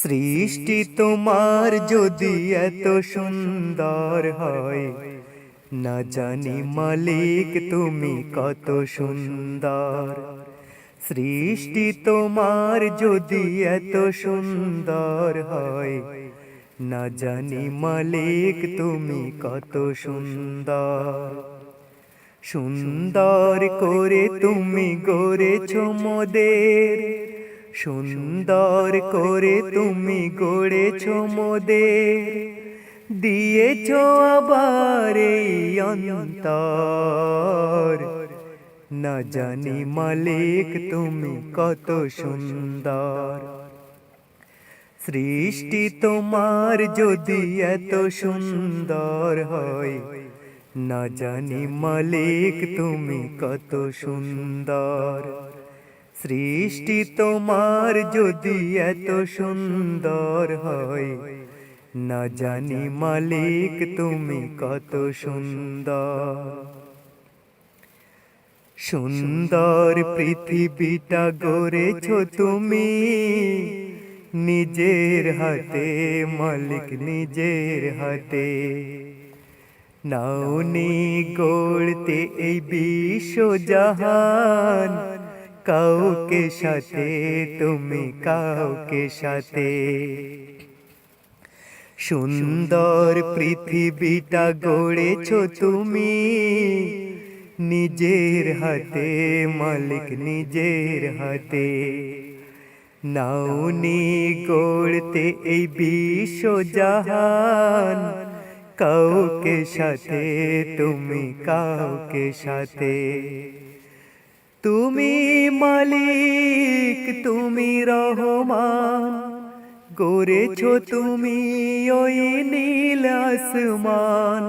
সৃষ্টি তোমার যদি এত সুন্দর হয়, না জানি মালিক তুমি কত সুন্দর। সৃষ্টি তোমার যদি এত সুন্দর হয়, না জানি মালিক তুমি কত সুন্দর। সুন্দর করে তুমি গড়েছ মোদের, সুন্দর করে তুমি গড়েছ মোদের, দিয়েছ আবার এই অন্তর। না জানি মালিক তুমি কত সুন্দর। সৃষ্টি তোমার যদি এত সুন্দর হয়, না জানি মালিক তুমি কত সুন্দর। সৃষ্টি তোমার যদি এত সুন্দর হয়, না জানি মালিক তুমি কত সুন্দর। সুন্দর পৃথিবীটা গড়েছ তুমি নিজের হাতে, মালিক নিজের হাতে। নাওনি গড়তে এই বিশ্ব জাহান, কাউকে সাথে তুমি কাউকে সাথে। সুন্দর পৃথিবীটা গড়েছ তুমি নিজের হাতে, মালিক নিজের হাতে। নাওনি গড়তে এই বিশ্ব জাহান, কাউকে সাথে তুমি কাউকে সাথে। তুমি মালিক তুমি রহমান, গড়েছ তুমি ওই নীল আসমান।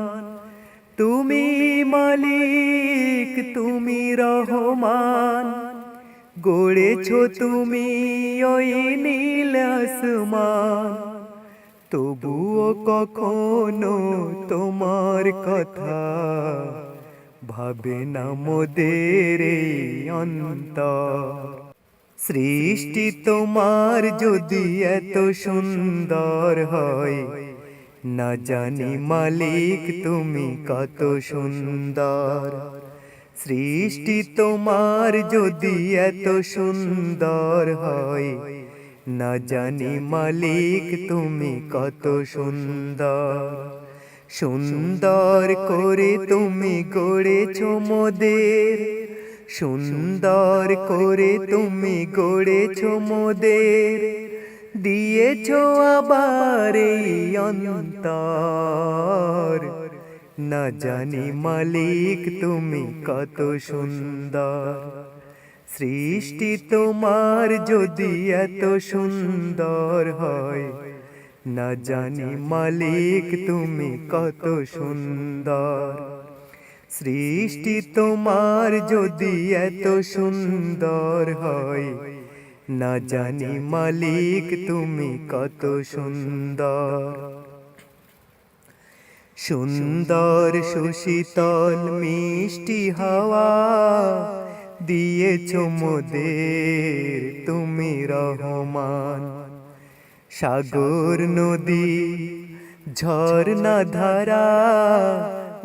তুমি মালিক তুমি রহমান, গড়েছ তুমি ওই নীল আসমান। তবুও কখনো তোমার কথা ভাবে না মোদের এই অন্তর। সৃষ্টি তোমার যদি এত সুন্দর হয়, না জানি মালিক তুমি কত সুন্দর। সৃষ্টি তোমার যদি এত সুন্দর হয়, না জানি মালিক তুমি কত সুন্দর। সুন্দর করে তুমি গড়েছ মোদের, সুন্দর করে তুমি গড়েছ মোদের, দিয়েছ আবার এই অন্তর। না জানি মালিক তুমি কত সুন্দর। সৃষ্টি তোমার যদি এত সুন্দর হয়, না জানি মালিক তুমি কত সুন্দর। সৃষ্টি তোমার যদি এত সুন্দর হয়, না জানি মালিক তুমি কত সুন্দর। সুন্দর সুশীতল মিষ্টি হাওয়া দিয়েছ মোদের তুমি রহমান। সাগর নদী ঝর্ণা ধারা,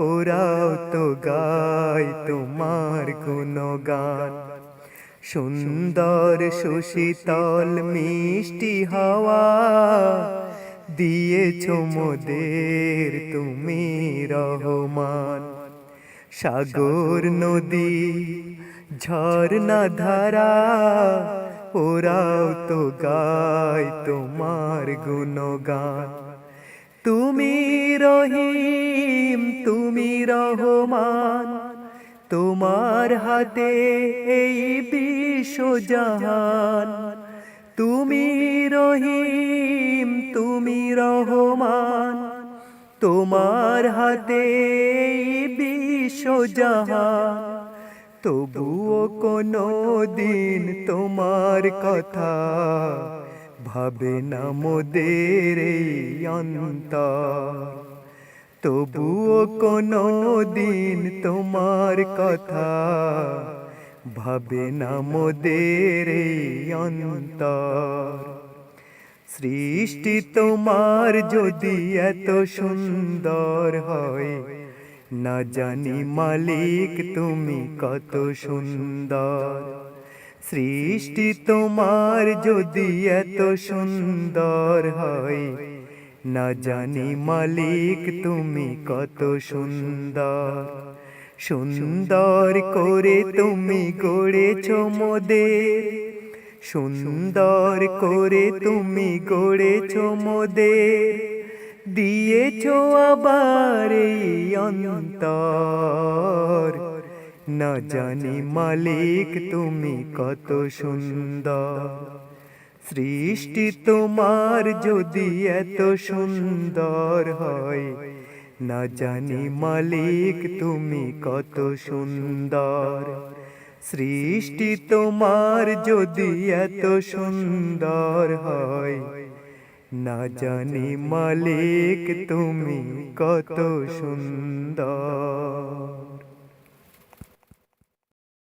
ওরাও তো গায় তোমার গুণগান। সুন্দর সুশীতল মিষ্টি হাওয়া দিয়েছ মোদের তুমি রহমান। সাগর নদী ঝর্ণা ধারা, ওরাও তো গায় তোমার গুণগান। তুমি রহিম তুমি রহমান, তোমার হাতে এই বিশ্ব জাহান। তুমি রহিম তুমি রহমান, তোমার হাতে এই বিশ্ব জাহান। তবুও কোনো দিন তোমার কথা ভাবে না মোদের এই অন্তর। তবুও কোনো দিন তোমার কথা ভাবে না মোদের এই অন্তর। সৃষ্টি তোমার যদি এত সুন্দর হয়, না জানি মালিক তুমি কত সুন্দর। সৃষ্টি তোমার যদি এত সুন্দর হয়, না জানি মালিক তুমি কত সুন্দর। সুন্দর করে তুমি গড়েছো মোদের, সুন্দর করে তুমি গড়েছো মোদের, দিয়েছো আবার এই অন্তর। না জানি মালিক তুমি কত সুন্দর। সৃষ্টি তোমার যদি এত সুন্দর হয়, না জানি মালিক তুমি কত সুন্দর। সৃষ্টি তোমার যদি এত সুন্দর হয়, না জানি মালিক তুমি কত সুন্দর।